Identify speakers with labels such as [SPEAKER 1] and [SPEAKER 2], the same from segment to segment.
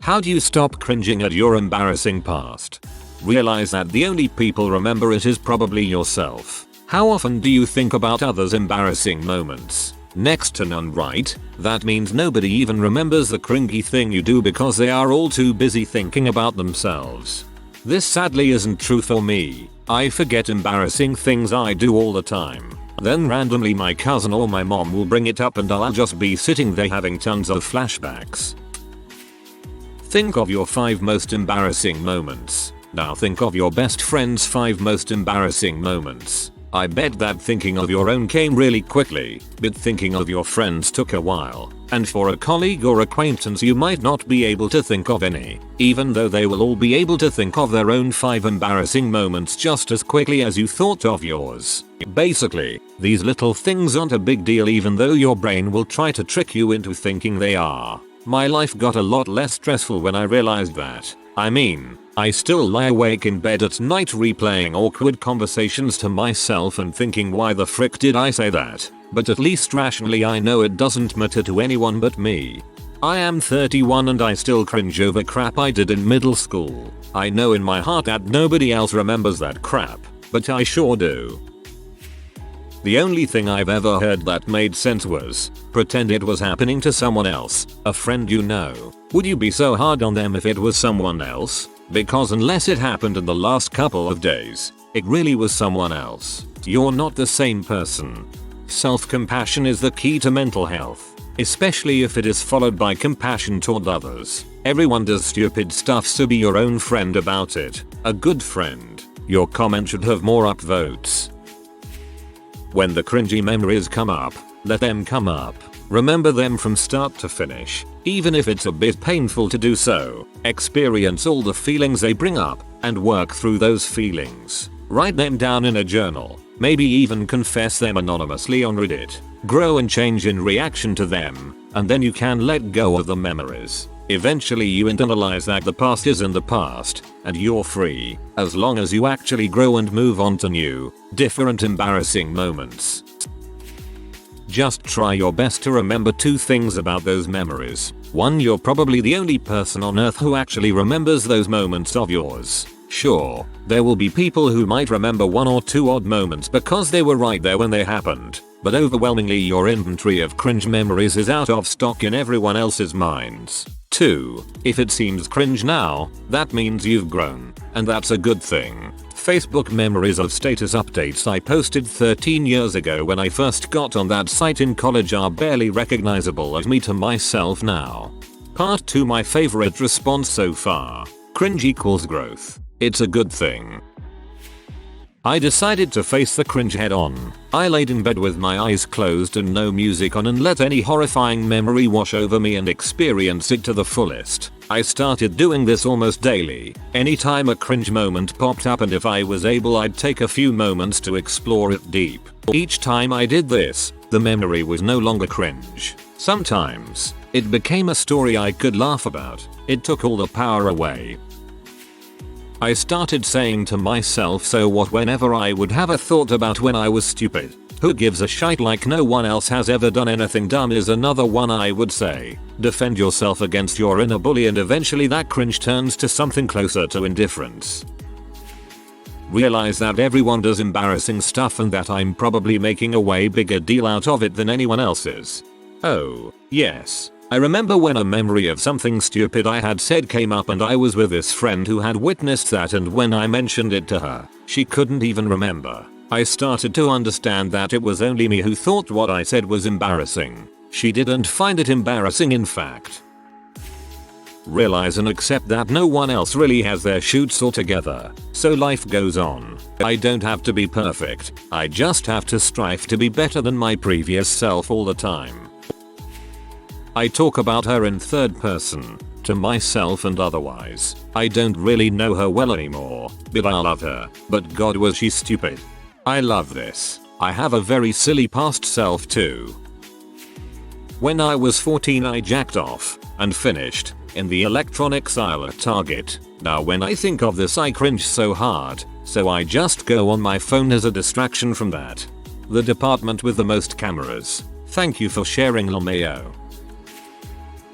[SPEAKER 1] How do you stop cringing at your embarrassing past? Realize that the only people remember it is probably yourself. How often do you think about others' embarrassing moments? Next to none, right? That means nobody even remembers the cringy thing you do because they are all too busy thinking about themselves. This sadly isn't true for me. I forget embarrassing things I do all the time. Then randomly my cousin or my mom will bring it up and I'll just be sitting there having tons of flashbacks. Think of your 5 most embarrassing moments. Now think of your best friend's 5 most embarrassing moments. I bet that thinking of your own came really quickly, but thinking of your friends took a while. And for a colleague or acquaintance you might not be able to think of any, even though they will all be able to think of their own 5 embarrassing moments just as quickly as you thought of yours. Basically, these little things aren't a big deal even though your brain will try to trick you into thinking they are. My life got a lot less stressful when I realized that. I still lie awake in bed at night replaying awkward conversations to myself and thinking why the frick did I say that, but at least rationally I know it doesn't matter to anyone but me. I am 31 and I still cringe over crap I did in middle school. I know in my heart that nobody else remembers that crap, but I sure do. The only thing I've ever heard that made sense was, pretend it was happening to someone else, a friend you know. Would you be so hard on them if it was someone else? Because unless it happened in the last couple of days, it really was someone else. You're not the same person. Self-compassion is the key to mental health, especially if it is followed by compassion toward others. Everyone does stupid stuff, so be your own friend about it. A good friend. Your comment should have more upvotes. When the cringy memories come up, let them come up. Remember them from start to finish, even if it's a bit painful to do so. Experience all the feelings they bring up, and work through those feelings. Write them down in a journal, maybe even confess them anonymously on Reddit. Grow and change in reaction to them, and then you can let go of the memories. Eventually you internalize that the past is in the past, and you're free, as long as you actually grow and move on to new, different embarrassing moments. Just try your best to remember 2 things about those memories. 1. You're probably the only person on earth who actually remembers those moments of yours. Sure, there will be people who might remember 1 or 2 odd moments because they were right there when they happened, but overwhelmingly your inventory of cringe memories is out of stock in everyone else's minds. 2. If it seems cringe now, that means you've grown, and that's a good thing. Facebook memories of status updates I posted 13 years ago when I first got on that site in college are barely recognizable as me to myself now. Part 2. My favorite response so far. Cringe equals growth. It's a good thing. I decided to face the cringe head on. I laid in bed with my eyes closed and no music on and let any horrifying memory wash over me and experience it to the fullest. I started doing this almost daily. Anytime a cringe moment popped up, and if I was able I'd take a few moments to explore it deep. Each time I did this, the memory was no longer cringe. Sometimes, it became a story I could laugh about. It took all the power away. I started saying to myself, so what, whenever I would have a thought about when I was stupid. Who gives a shite, like no one else has ever done anything dumb, is another one I would say. Defend yourself against your inner bully and eventually that cringe turns to something closer to indifference. Realize that everyone does embarrassing stuff and that I'm probably making a way bigger deal out of it than anyone else is. Oh, yes. I remember when a memory of something stupid I had said came up and I was with this friend who had witnessed that, and when I mentioned it to her, she couldn't even remember. I started to understand that it was only me who thought what I said was embarrassing. She didn't find it embarrassing, in fact. Realize and accept that no one else really has their shoots all together, so life goes on. I don't have to be perfect, I just have to strive to be better than my previous self all the time. I talk about her in third person, to myself and otherwise. I don't really know her well anymore, but I love her. But God, was she stupid. I love this. I have a very silly past self too. When I was 14 I jacked off, and finished, in the electronics aisle at Target. Now when I think of this I cringe so hard, so I just go on my phone as a distraction from that. The department with the most cameras. Thank you for sharing, LMAO.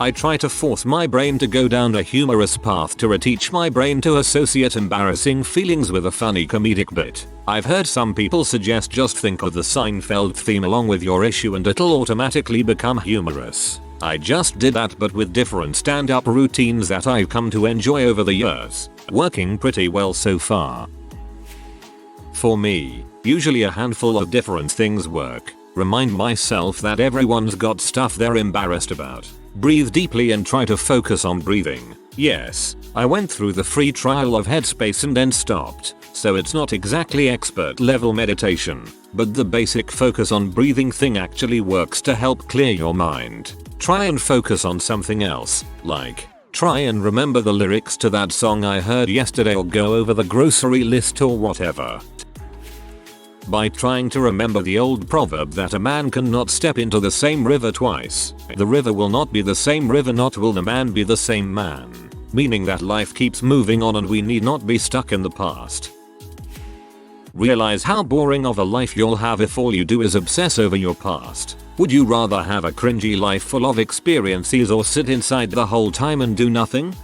[SPEAKER 1] I try to force my brain to go down a humorous path to reteach my brain to associate embarrassing feelings with a funny comedic bit. I've heard some people suggest just think of the Seinfeld theme along with your issue and it'll automatically become humorous. I just did that but with different stand-up routines that I've come to enjoy over the years. Working pretty well so far. For me, usually a handful of different things work. Remind myself that everyone's got stuff they're embarrassed about. Breathe deeply and try to focus on breathing. Yes, I went through the free trial of Headspace and then stopped, so it's not exactly expert level meditation, but the basic focus on breathing thing actually works to help clear your mind. Try and focus on something else, like try and remember the lyrics to that song I heard yesterday or go over the grocery list or whatever. By trying to remember the old proverb that a man cannot step into the same river twice, the river will not be the same river, not will the man be the same man. Meaning that life keeps moving on and we need not be stuck in the past. Realize how boring of a life you'll have if all you do is obsess over your past. Would you rather have a cringy life full of experiences or sit inside the whole time and do nothing?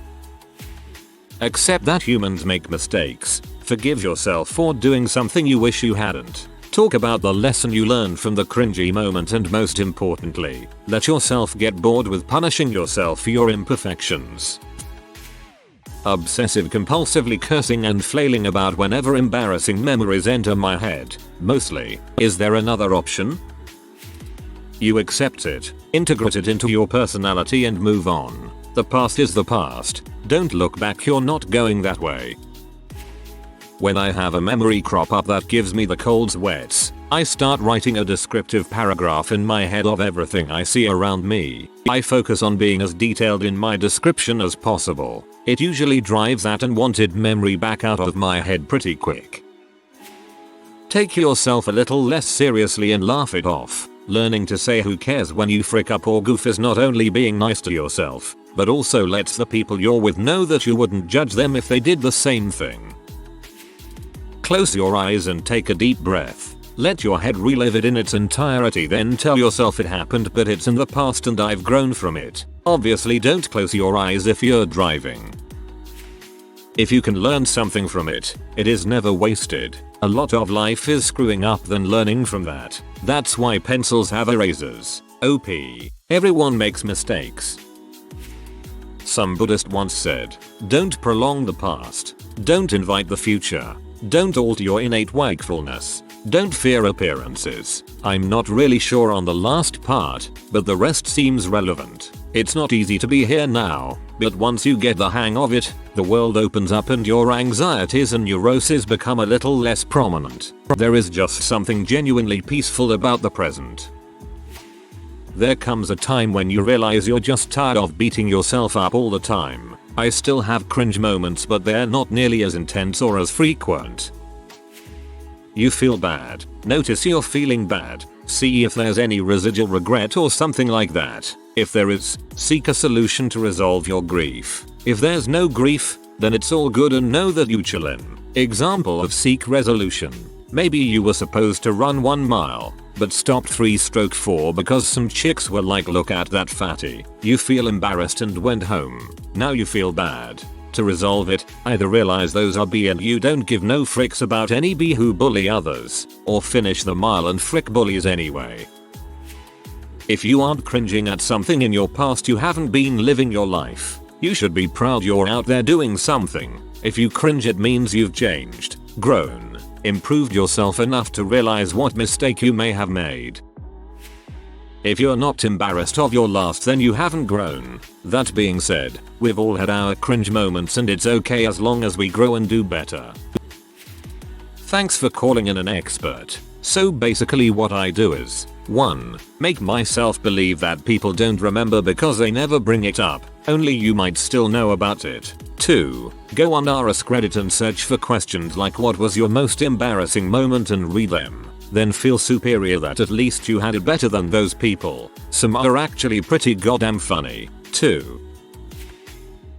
[SPEAKER 1] Accept that humans make mistakes. Forgive yourself for doing something you wish you hadn't. Talk about the lesson you learned from the cringy moment and most importantly, let yourself get bored with punishing yourself for your imperfections. Obsessive compulsively cursing and flailing about whenever embarrassing memories enter my head. Mostly. Is there another option? You accept it, integrate it into your personality and move on. The past is the past. Don't look back, you're not going that way. When I have a memory crop up that gives me the cold sweats, I start writing a descriptive paragraph in my head of everything I see around me. I focus on being as detailed in my description as possible. It usually drives that unwanted memory back out of my head pretty quick. Take yourself a little less seriously and laugh it off. Learning to say who cares when you frick up or goof is not only being nice to yourself, but also lets the people you're with know that you wouldn't judge them if they did the same thing. Close your eyes and take a deep breath. Let your head relive it in its entirety, then tell yourself it happened but it's in the past and I've grown from it. Obviously don't close your eyes if you're driving. If you can learn something from it, it is never wasted. A lot of life is screwing up than learning from that. That's why pencils have erasers. OP. Everyone makes mistakes. Some Buddhist once said, don't prolong the past. Don't invite the future. Don't alter your innate wakefulness. Don't fear appearances. I'm not really sure on the last part, but the rest seems relevant. It's not easy to be here now, but once you get the hang of it, the world opens up and your anxieties and neuroses become a little less prominent. There is just something genuinely peaceful about the present. There comes a time when you realize you're just tired of beating yourself up all the time. I still have cringe moments, but they're not nearly as intense or as frequent. You feel bad. Notice you're feeling bad. See if there's any residual regret or something like that. If there is, seek a solution to resolve your grief. If there's no grief, then it's all good and know that you chillin'. Example of seek resolution. Maybe you were supposed to run 1 mile, but stopped 3/4 because some chicks were like, look at that fatty. You feel embarrassed and went home. Now you feel bad. To resolve it, either realize those are B and you don't give no fricks about any B who bully others, or finish the mile and frick bullies anyway. If you aren't cringing at something in your past, you haven't been living your life. You should be proud you're out there doing something. If you cringe, it means you've changed, grown, improved yourself enough to realize what mistake you may have made. If you're not embarrassed of your last, then you haven't grown. That being said, we've all had our cringe moments and it's okay as long as we grow and do better. Thanks for calling in an expert. So basically what I do is 1. Make myself believe that people don't remember because they never bring it up, only you might still know about it. 2. Go on RS Reddit and search for questions like what was your most embarrassing moment and read them. Then feel superior that at least you had it better than those people. Some are actually pretty goddamn funny, too.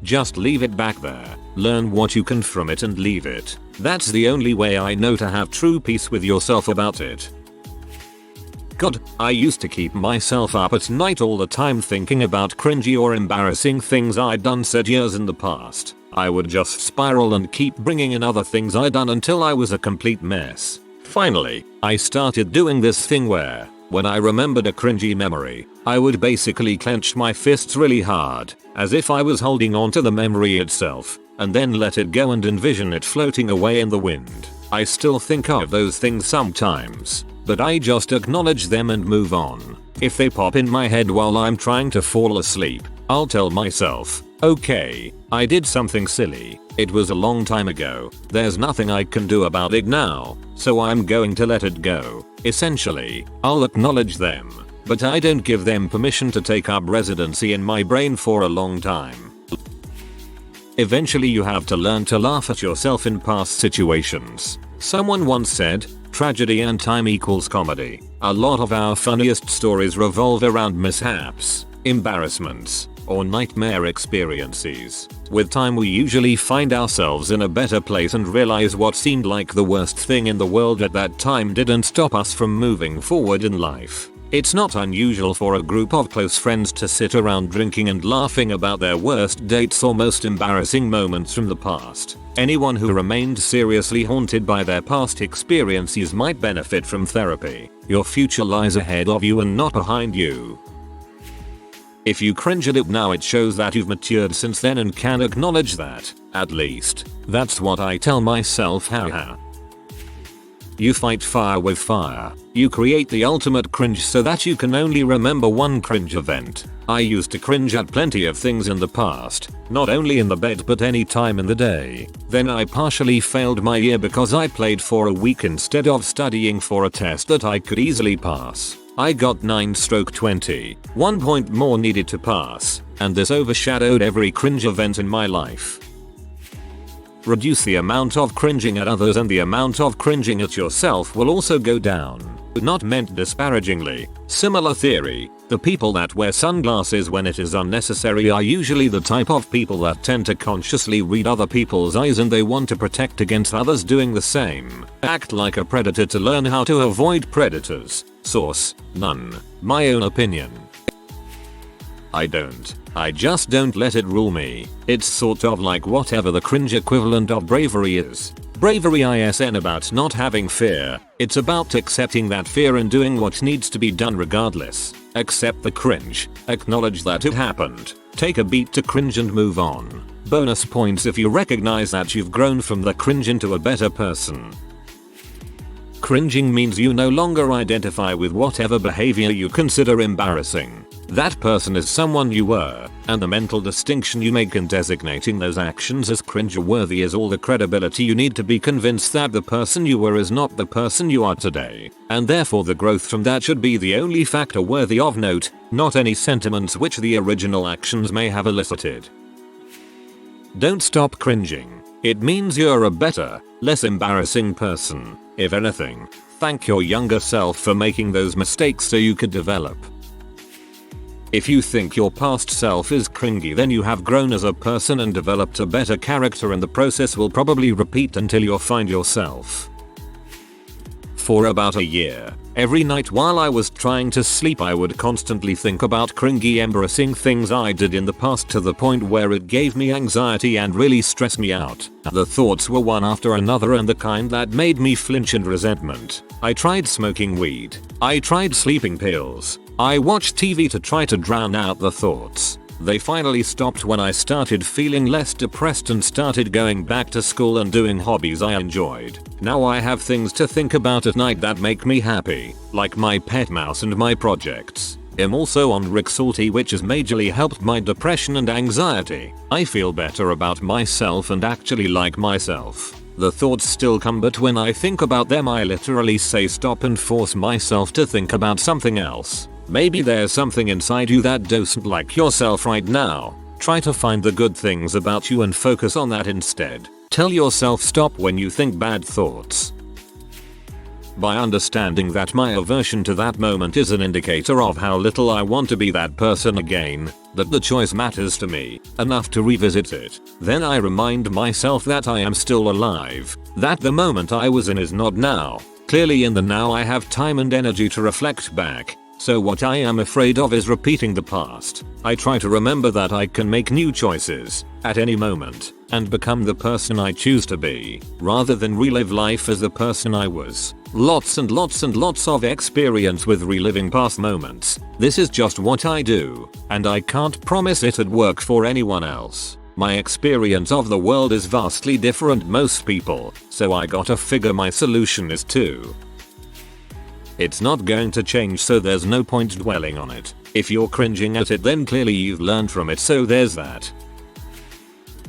[SPEAKER 1] Just leave it back there. Learn what you can from it and leave it. That's the only way I know to have true peace with yourself about it. God, I used to keep myself up at night all the time thinking about cringy or embarrassing things I'd done said years in the past. I would just spiral and keep bringing in other things I'd done until I was a complete mess. Finally, I started doing this thing where, when I remembered a cringy memory, I would basically clench my fists really hard, as if I was holding on to the memory itself, and then let it go and envision it floating away in the wind. I still think of those things sometimes, but I just acknowledge them and move on. If they pop in my head while I'm trying to fall asleep, I'll tell myself, okay, I did something silly, it was a long time ago, there's nothing I can do about it now, so I'm going to let it go. Essentially, I'll acknowledge them, but I don't give them permission to take up residency in my brain for a long time. Eventually you have to learn to laugh at yourself in past situations. Someone once said, tragedy and time equals comedy. A lot of our funniest stories revolve around mishaps, embarrassments, or nightmare experiences. With time we usually find ourselves in a better place and realize what seemed like the worst thing in the world at that time didn't stop us from moving forward in life. It's not unusual for a group of close friends to sit around drinking and laughing about their worst dates or most embarrassing moments from the past. Anyone who remained seriously haunted by their past experiences might benefit from therapy. Your future lies ahead of you and not behind you. If you cringe at it now, it shows that you've matured since then and can acknowledge that. At least, that's what I tell myself. Haha. You fight fire with fire. You create the ultimate cringe so that you can only remember one cringe event. I used to cringe at plenty of things in the past, not only in the bed but any time in the day. Then I partially failed my year because I played for a week instead of studying for a test that I could easily pass. I got 9/20, 1 point more needed to pass, and this overshadowed every cringe event in my life. Reduce the amount of cringing at others and the amount of cringing at yourself will also go down. Not meant disparagingly. Similar theory, the people that wear sunglasses when it is unnecessary are usually the type of people that tend to consciously read other people's eyes and they want to protect against others doing the same. Act like a predator to learn how to avoid predators. Source: none. My own opinion. I don't. I just don't let it rule me. It's sort of like whatever the cringe equivalent of bravery is. Bravery isn't about not having fear, it's about accepting that fear and doing what needs to be done regardless. Accept the cringe, acknowledge that it happened, take a beat to cringe and move on. Bonus points if you recognize that you've grown from the cringe into a better person. Cringing means you no longer identify with whatever behavior you consider embarrassing. That person is someone you were, and the mental distinction you make in designating those actions as cringe-worthy is all the credibility you need to be convinced that the person you were is not the person you are today, and therefore the growth from that should be the only factor worthy of note, not any sentiments which the original actions may have elicited. Don't stop cringing. It means you're a better, less embarrassing person. If anything, thank your younger self for making those mistakes so you could develop. If you think your past self is cringy, then you have grown as a person and developed a better character, and the process will probably repeat until you find yourself. For about a year, every night while I was trying to sleep I would constantly think about cringy embarrassing things I did in the past to the point where it gave me anxiety and really stressed me out. The thoughts were one after another and the kind that made me flinch and resentment. I tried smoking weed. I tried sleeping pills. I watched TV to try to drown out the thoughts. They finally stopped when I started feeling less depressed and started going back to school and doing hobbies I enjoyed. Now I have things to think about at night that make me happy, like my pet mouse and my projects. I'm also on Rexulti, which has majorly helped my depression and anxiety. I feel better about myself and actually like myself. The thoughts still come, but when I think about them I literally say stop and force myself to think about something else. Maybe there's something inside you that doesn't like yourself right now. Try to find the good things about you and focus on that instead. Tell yourself stop when you think bad thoughts. By understanding that my aversion to that moment is an indicator of how little I want to be that person again, that the choice matters to me enough to revisit it, then I remind myself that I am still alive, that the moment I was in is not now. Clearly in the now I have time and energy to reflect back, so what I am afraid of is repeating the past. I try to remember that I can make new choices at any moment and become the person I choose to be, rather than relive life as the person I was. Lots and lots and lots of experience with reliving past moments. This is just what I do, and I can't promise it'd work for anyone else. My experience of the world is vastly different most people, so I gotta figure my solution is too. It's not going to change, so there's no point dwelling on it. If you're cringing at it, then clearly you've learned from it, so there's that.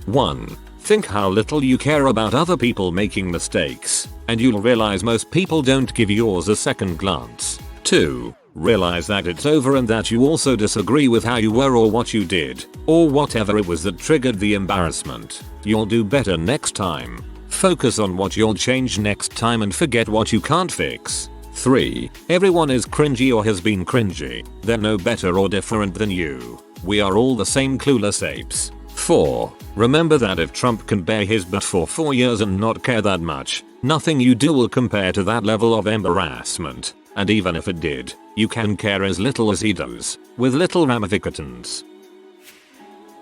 [SPEAKER 1] 1. Think how little you care about other people making mistakes, and you'll realize most people don't give yours a second glance. 2. Realize that it's over and that you also disagree with how you were or what you did, or whatever it was that triggered the embarrassment. You'll do better next time. Focus on what you'll change next time and forget what you can't fix. 3. Everyone is cringy or has been cringy. They're no better or different than you. We are all the same clueless apes. 4. Remember that if Trump can bear his butt for 4 years and not care that much, nothing you do will compare to that level of embarrassment. And even if it did, you can care as little as he does, with little ramifications.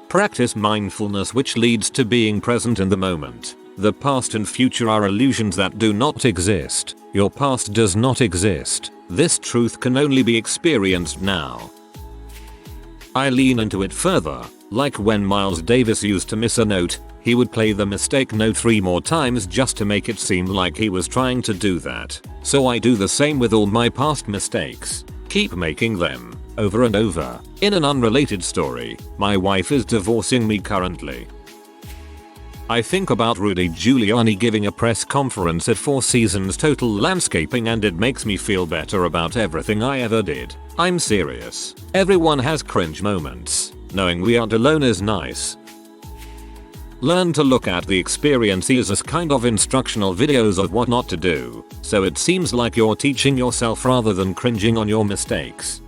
[SPEAKER 1] Practice mindfulness, which leads to being present in the moment. The past and future are illusions that do not exist. Your past does not exist. This truth can only be experienced now. I lean into it further, like when Miles Davis used to miss a note, he would play the mistake note 3 more times just to make it seem like he was trying to do that. So I do the same with all my past mistakes. Keep making them, over and over. In an unrelated story, my wife is divorcing me currently. I think about Rudy Giuliani giving a press conference at Four Seasons Total Landscaping and it makes me feel better about everything I ever did. I'm serious. Everyone has cringe moments. Knowing we aren't alone is nice. Learn to look at the experiences as kind of instructional videos of what not to do, so it seems like you're teaching yourself rather than cringing on your mistakes.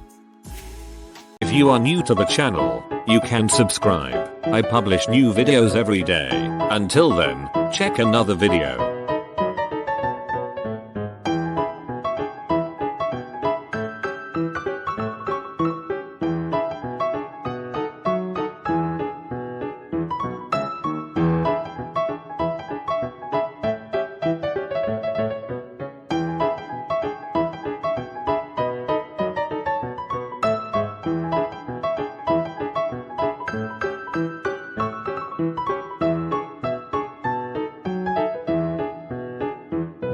[SPEAKER 1] If you are new to the channel, you can subscribe. I publish new videos every day. Until then, check another video.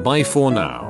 [SPEAKER 1] Bye for now.